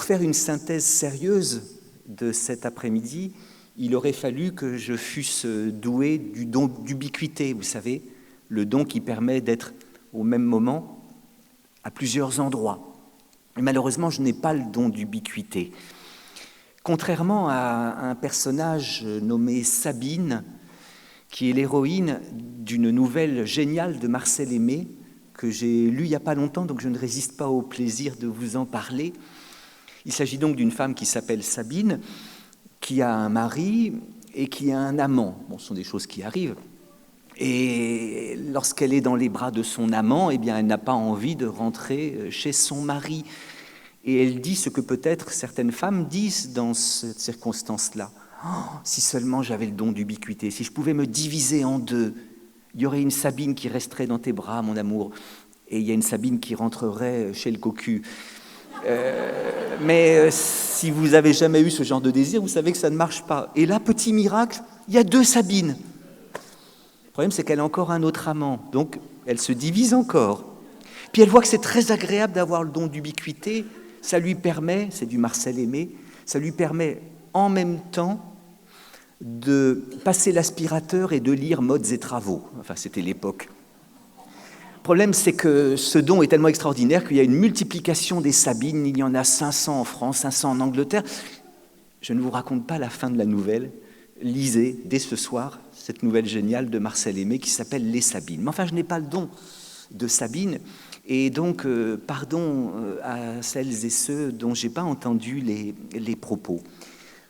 Pour faire une synthèse sérieuse de cet après-midi, il aurait fallu que je fusse doué du don d'ubiquité, vous savez, le don qui permet d'être au même moment à plusieurs endroits. Et malheureusement, je n'ai pas le don d'ubiquité. Contrairement à un personnage nommé Sabine, qui est l'héroïne d'une nouvelle géniale de Marcel Aimé, que j'ai lue il n'y a pas longtemps, donc je ne résiste pas au plaisir de vous en parler. Il s'agit donc d'une femme qui s'appelle Sabine, qui a un mari et qui a un amant. Bon, ce sont des choses qui arrivent. Et lorsqu'elle est dans les bras de son amant, eh bien, elle n'a pas envie de rentrer chez son mari. Et elle dit ce que peut-être certaines femmes disent dans cette circonstance-là. Oh, si seulement j'avais le don d'ubiquité, si je pouvais me diviser en deux, il y aurait une Sabine qui resterait dans tes bras, mon amour, et il y a une Sabine qui rentrerait chez le cocu. Mais si vous n'avez jamais eu ce genre de désir, vous savez que ça ne marche pas. Et là, petit miracle, il y a deux Sabines. Le problème, c'est qu'elle a encore un autre amant, donc elle se divise encore. Puis elle voit que c'est très agréable d'avoir le don d'ubiquité, ça lui permet, c'est du Marcel Aimé, ça lui permet en même temps de passer l'aspirateur et de lire Modes et Travaux. Enfin, c'était l'époque. Le problème, c'est que ce don est tellement extraordinaire qu'il y a une multiplication des Sabines. Il y en a 500 en France, 500 en Angleterre. Je ne vous raconte pas la fin de la nouvelle. Lisez dès ce soir cette nouvelle géniale de Marcel Aimé qui s'appelle Les Sabines. Mais enfin, je n'ai pas le don de Sabine. Et donc, pardon à celles et ceux dont je n'ai pas entendu les propos.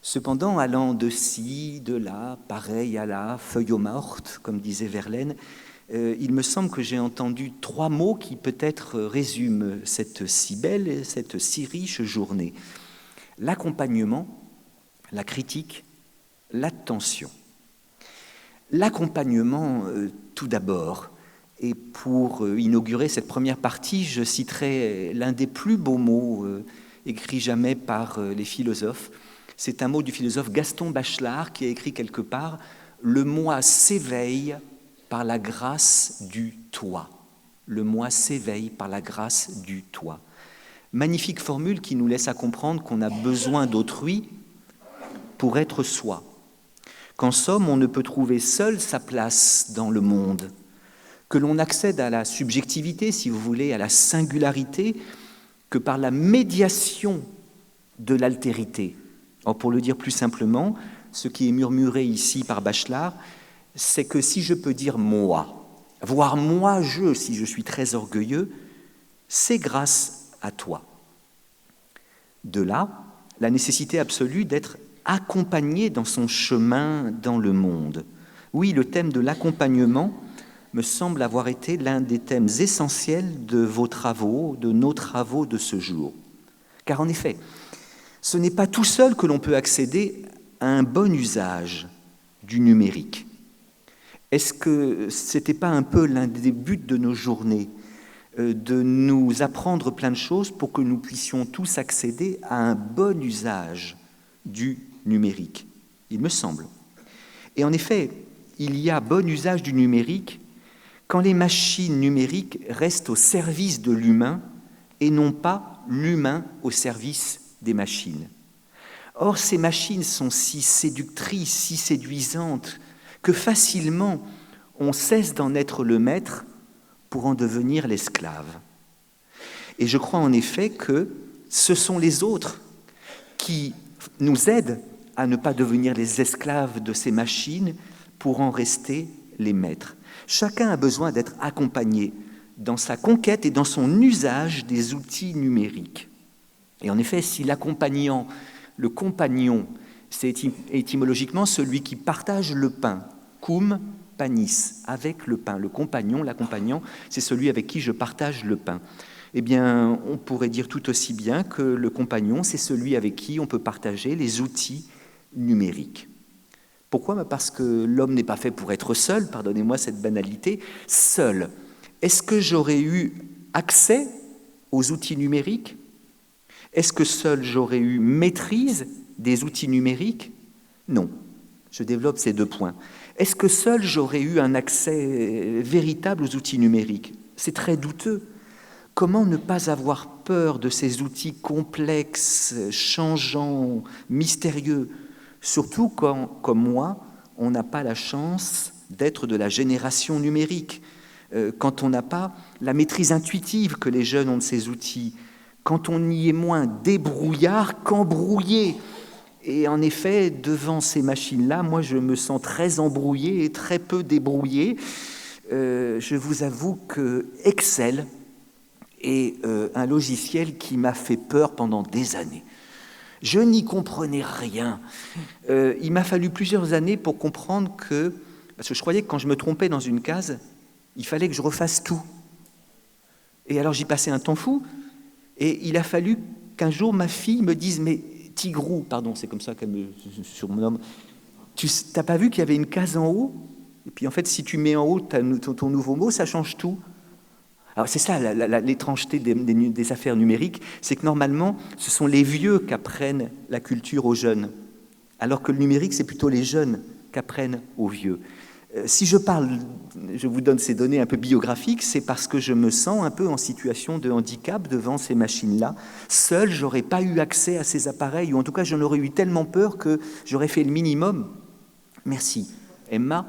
Cependant, allant de ci, de là, pareil à la feuille morte, comme disait Verlaine, il me semble que j'ai entendu trois mots qui peut-être résument cette si belle et cette si riche journée. L'accompagnement, la critique, l'attention. L'accompagnement, tout d'abord. Et pour inaugurer cette première partie, je citerai l'un des plus beaux mots écrits jamais par les philosophes. C'est un mot du philosophe Gaston Bachelard qui a écrit quelque part « Le moi s'éveille par la grâce du toi ». Le moi s'éveille par la grâce du toi. Magnifique formule qui nous laisse à comprendre qu'on a besoin d'autrui pour être soi. Qu'en somme, on ne peut trouver seul sa place dans le monde, que l'on accède à la subjectivité, si vous voulez, à la singularité, que par la médiation de l'altérité. Or, pour le dire plus simplement, ce qui est murmuré ici par Bachelard, c'est que si je peux dire moi, voire moi je, si je suis très orgueilleux, c'est grâce à toi. De là, la nécessité absolue d'être accompagné dans son chemin dans le monde. Oui, le thème de l'accompagnement me semble avoir été l'un des thèmes essentiels de vos travaux, de nos travaux de ce jour. Car en effet, ce n'est pas tout seul que l'on peut accéder à un bon usage du numérique. Est-ce que ce n'était pas un peu l'un des buts de nos journées, de nous apprendre plein de choses pour que nous puissions tous accéder à un bon usage du numérique? Il me semble. Et en effet, il y a bon usage du numérique quand les machines numériques restent au service de l'humain et non pas l'humain au service des machines. Or, ces machines sont si séductrices, si séduisantes, que facilement on cesse d'en être le maître pour en devenir l'esclave. Et je crois en effet que ce sont les autres qui nous aident à ne pas devenir les esclaves de ces machines pour en rester les maîtres. Chacun a besoin d'être accompagné dans sa conquête et dans son usage des outils numériques. Et en effet, si l'accompagnant, le compagnon, c'est étymologiquement celui qui partage le pain, cum panis, avec le pain. Le compagnon, l'accompagnant, c'est celui avec qui je partage le pain. Eh bien, on pourrait dire tout aussi bien que le compagnon, c'est celui avec qui on peut partager les outils numériques. Pourquoi ? Parce que l'homme n'est pas fait pour être seul, pardonnez-moi cette banalité, seul. Est-ce que j'aurais eu accès aux outils numériques ? Est-ce que seul j'aurais eu maîtrise des outils numériques ? Non. Je développe ces deux points. Est-ce que seul j'aurais eu un accès véritable aux outils numériques ? C'est très douteux. Comment ne pas avoir peur de ces outils complexes, changeants, mystérieux, surtout quand, comme moi, on n'a pas la chance d'être de la génération numérique, quand on n'a pas la maîtrise intuitive que les jeunes ont de ces outils, quand on y est moins débrouillard qu'embrouillé. Et en effet, devant ces machines-là, moi je me sens très embrouillé et très peu débrouillé. Je vous avoue que Excel est un logiciel qui m'a fait peur pendant des années. Je n'y comprenais rien. Il m'a fallu plusieurs années pour comprendre que, parce que je croyais que quand je me trompais dans une case, il fallait que je refasse tout. Et alors j'y passais un temps fou, et il a fallu qu'un jour ma fille me dise « Mais Tigrou, pardon, c'est comme ça qu'elle me surnomme, tu n'as pas vu qu'il y avait une case en haut? Et puis en fait, si tu mets en haut ton nouveau mot, ça change tout. » Alors c'est ça l'étrangeté des affaires numériques, c'est que normalement, ce sont les vieux qui apprennent la culture aux jeunes, alors que le numérique, c'est plutôt les jeunes qui apprennent aux vieux. Si je vous donne ces données un peu biographiques, c'est parce que je me sens un peu en situation de handicap devant ces machines-là. Seul, je n'aurais pas eu accès à ces appareils, ou en tout cas, j'en aurais eu tellement peur que j'aurais fait le minimum. Merci, Emma,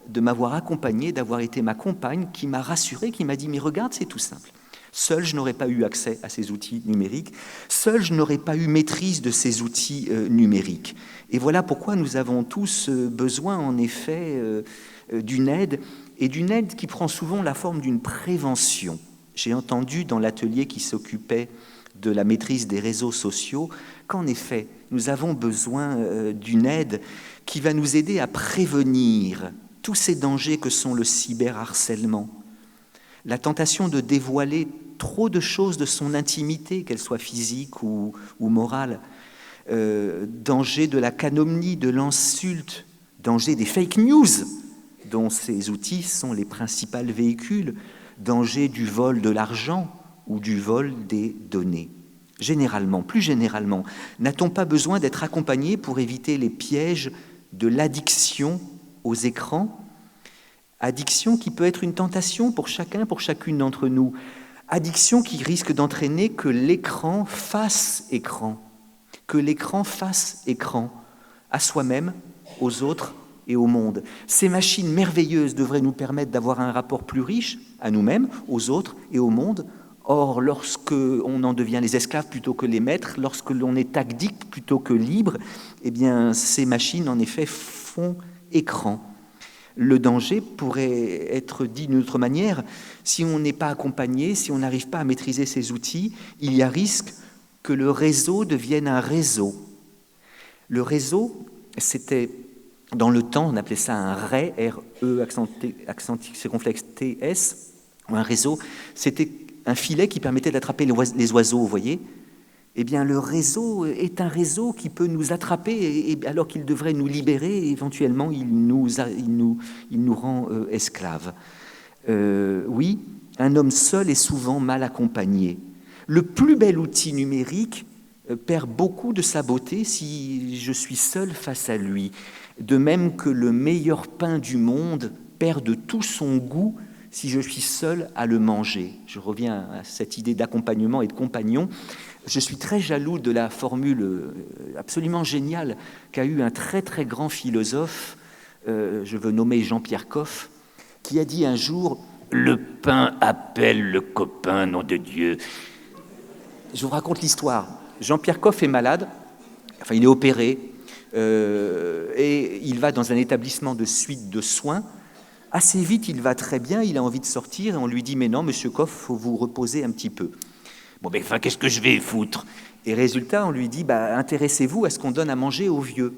de m'avoir accompagné, d'avoir été ma compagne, qui m'a rassuré, qui m'a dit « Mais regarde, c'est tout simple. » Seul, je n'aurais pas eu accès à ces outils numériques. Seul, je n'aurais pas eu maîtrise de ces outils numériques. Et voilà pourquoi nous avons tous besoin, en effet, d'une aide, et d'une aide qui prend souvent la forme d'une prévention. J'ai entendu dans l'atelier qui s'occupait de la maîtrise des réseaux sociaux qu'en effet, nous avons besoin d'une aide qui va nous aider à prévenir tous ces dangers que sont le cyberharcèlement, la tentation de dévoiler trop de choses de son intimité, qu'elle soit physique ou morale, danger de la calomnie, de l'insulte, danger des fake news, dont ces outils sont les principaux véhicules, danger du vol de l'argent ou du vol des données. Généralement, plus généralement, n'a-t-on pas besoin d'être accompagné pour éviter les pièges de l'addiction aux écrans? Addiction qui peut être une tentation pour chacun, pour chacune d'entre nous. Addiction qui risque d'entraîner que l'écran fasse écran. Que l'écran fasse écran à soi-même, aux autres et au monde. Ces machines merveilleuses devraient nous permettre d'avoir un rapport plus riche à nous-mêmes, aux autres et au monde. Or, lorsque on en devient les esclaves plutôt que les maîtres, lorsque l'on est addict plutôt que libre, eh bien, ces machines, en effet, font écran. Le danger pourrait être dit d'une autre manière. Si on n'est pas accompagné, si on n'arrive pas à maîtriser ces outils, il y a risque que le réseau devienne un réseau. Le réseau, c'était, dans le temps, on appelait ça un RAI, R-E, accent circonflexe T-S, ou un réseau, c'était un filet qui permettait d'attraper les oiseaux, vous voyez. Eh bien, le réseau est un réseau qui peut nous attraper, et alors qu'il devrait nous libérer, éventuellement, il nous rend esclaves. Oui, un homme seul est souvent mal accompagné. Le plus bel outil numérique perd beaucoup de sa beauté si je suis seul face à lui. De même que le meilleur pain du monde perd de tout son goût si je suis seul à le manger. Je reviens à cette idée d'accompagnement et de compagnon. Je suis très jaloux de la formule absolument géniale qu'a eue un très très grand philosophe, je veux nommer Jean-Pierre Coff, qui a dit un jour « Le pain appelle le copain, nom de Dieu ». Je vous raconte l'histoire. Jean-Pierre Coff est malade, enfin il est opéré, et il va dans un établissement de suite de soins. Assez vite, il va très bien, il a envie de sortir, et on lui dit « Mais non, monsieur Coff, il faut vous reposer un petit peu ». Bon, ben, enfin, qu'est-ce que je vais foutre? Et résultat, on lui dit, intéressez-vous à ce qu'on donne à manger aux vieux.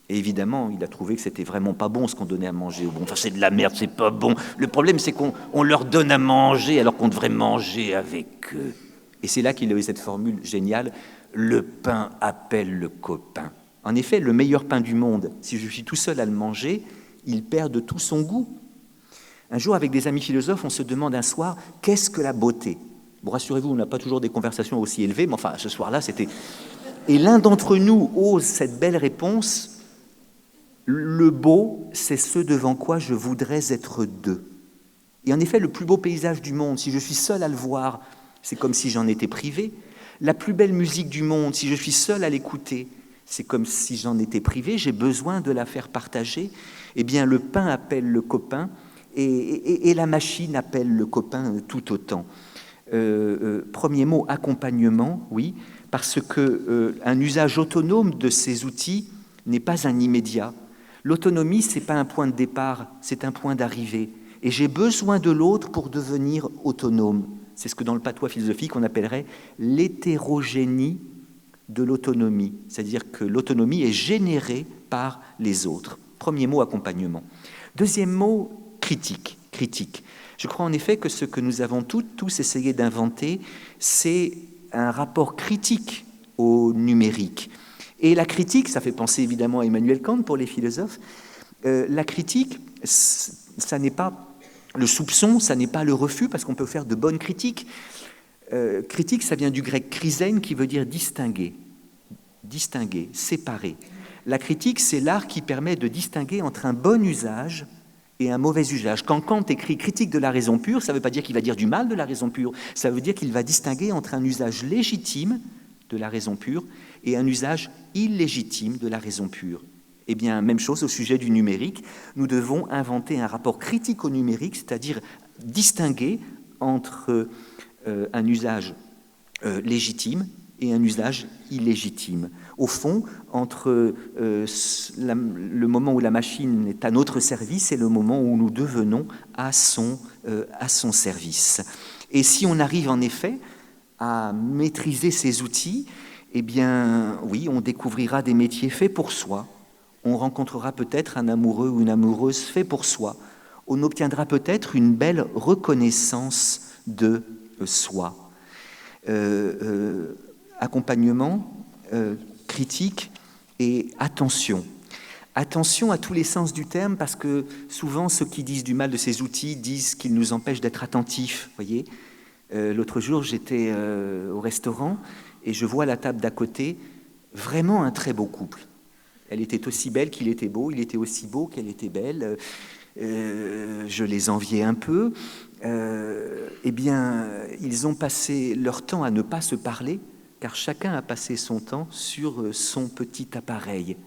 Et évidemment, il a trouvé que c'était vraiment pas bon ce qu'on donnait à manger aux bons. Enfin, c'est de la merde, c'est pas bon. Le problème, c'est qu'on leur donne à manger alors qu'on devrait manger avec eux. Et c'est là qu'il a eu cette formule géniale, le pain appelle le copain. En effet, le meilleur pain du monde, si je suis tout seul à le manger, il perd de tout son goût. Un jour, avec des amis philosophes, on se demande un soir, qu'est-ce que la beauté? Bon, rassurez-vous, on n'a pas toujours des conversations aussi élevées, mais enfin, ce soir-là, c'était... Et l'un d'entre nous ose cette belle réponse, le beau, c'est ce devant quoi je voudrais être deux. Et en effet, le plus beau paysage du monde, si je suis seul à le voir, c'est comme si j'en étais privé. La plus belle musique du monde, si je suis seul à l'écouter, c'est comme si j'en étais privé, j'ai besoin de la faire partager. Eh bien, le pain appelle le copain et la machine appelle le copain tout autant. Premier mot, accompagnement, oui, parce que un usage autonome de ces outils n'est pas un immédiat. L'autonomie, ce n'est pas un point de départ, c'est un point d'arrivée. Et j'ai besoin de l'autre pour devenir autonome. C'est ce que dans le patois philosophique, on appellerait l'hétérogénie de l'autonomie. C'est-à-dire que l'autonomie est générée par les autres. Premier mot, accompagnement. Deuxième mot, critique. Critique. Je crois en effet que ce que nous avons tous essayé d'inventer, c'est un rapport critique au numérique. Et la critique, ça fait penser évidemment à Emmanuel Kant pour les philosophes, la critique, ça n'est pas le soupçon, ça n'est pas le refus, parce qu'on peut faire de bonnes critiques. Critique, ça vient du grec krisein, qui veut dire distinguer, séparer. La critique, c'est l'art qui permet de distinguer entre un bon usage et un mauvais usage. Quand Kant écrit critique de la raison pure, ça ne veut pas dire qu'il va dire du mal de la raison pure, ça veut dire qu'il va distinguer entre un usage légitime de la raison pure et un usage illégitime de la raison pure. Eh bien, même chose au sujet du numérique. Nous devons inventer un rapport critique au numérique, c'est-à-dire distinguer entre un usage légitime et un usage illégitime. Au fond, entre le moment où la machine est à notre service et le moment où nous devenons à son service. Et si on arrive en effet à maîtriser ces outils, eh bien, oui, on découvrira des métiers faits pour soi. On rencontrera peut-être un amoureux ou une amoureuse fait pour soi. On obtiendra peut-être une belle reconnaissance de soi. Accompagnement, critique et attention. Attention à tous les sens du terme, parce que souvent ceux qui disent du mal de ces outils disent qu'ils nous empêchent d'être attentifs. Voyez, l'autre jour j'étais au restaurant et je vois à la table d'à côté vraiment un très beau couple. Elle était aussi belle qu'il était beau, il était aussi beau qu'elle était belle. Je les enviais un peu. Eh bien, ils ont passé leur temps à ne pas se parler, car chacun a passé son temps sur son petit appareil.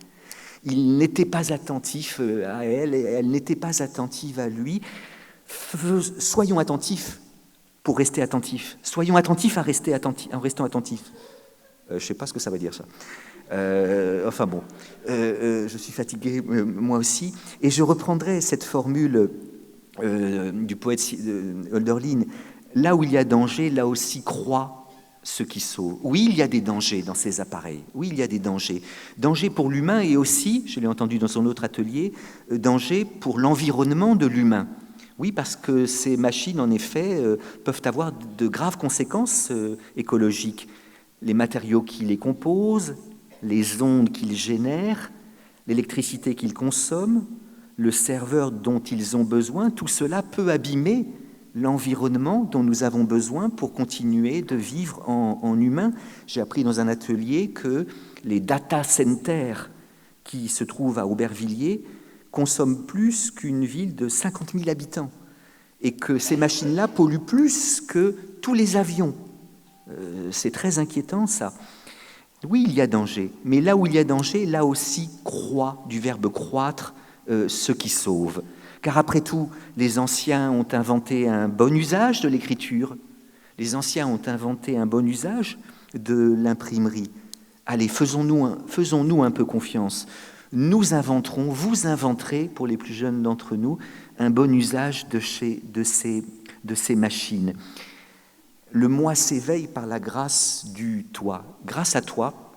Il n'était pas attentif à elle, et elle n'était pas attentive à lui. Soyons attentifs pour rester attentifs. Soyons attentifs en restant attentifs. Je ne sais pas ce que ça veut dire, ça. Enfin bon, je suis fatigué, moi aussi. Et je reprendrai cette formule du poète Hölderlin. Là où il y a danger, là aussi croit ce qui sauve. Oui, il y a des dangers dans ces appareils. Oui, il y a des dangers. Danger pour l'humain et aussi, je l'ai entendu dans son autre atelier, danger pour l'environnement de l'humain. Oui, parce que ces machines, en effet, peuvent avoir de graves conséquences écologiques. Les matériaux qui les composent, les ondes qu'ils génèrent, l'électricité qu'ils consomment, le serveur dont ils ont besoin, tout cela peut abîmer l'environnement dont nous avons besoin pour continuer de vivre en humain. J'ai appris dans un atelier que les data centers qui se trouvent à Aubervilliers consomment plus qu'une ville de 50 000 habitants et que ces machines-là polluent plus que tous les avions. C'est très inquiétant, ça. Oui, il y a danger, mais là où il y a danger, là aussi croît, du verbe croître, ce qui sauve. Car après tout, les anciens ont inventé un bon usage de l'écriture, les anciens ont inventé un bon usage de l'imprimerie. Allez, faisons-nous un peu confiance. Nous inventerons, vous inventerez, pour les plus jeunes d'entre nous, un bon usage de ces machines. Le moi s'éveille par la grâce du toi. Grâce à toi,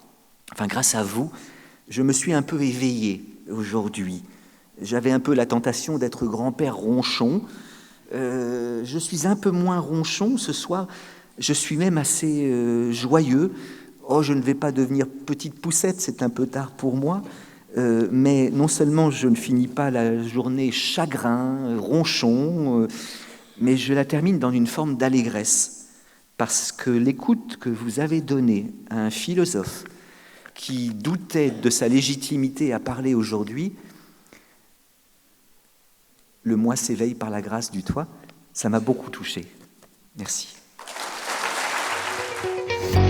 enfin grâce à vous, je me suis un peu éveillé aujourd'hui. J'avais un peu la tentation d'être grand-père ronchon. Je suis un peu moins ronchon ce soir. Je suis même assez joyeux. Oh, je ne vais pas devenir petite poussette, c'est un peu tard pour moi. Mais non seulement je ne finis pas la journée chagrin, ronchon, mais je la termine dans une forme d'allégresse. Parce que l'écoute que vous avez donnée à un philosophe qui doutait de sa légitimité à parler aujourd'hui, le moi s'éveille par la grâce du toi, ça m'a beaucoup touché. Merci. Thank you.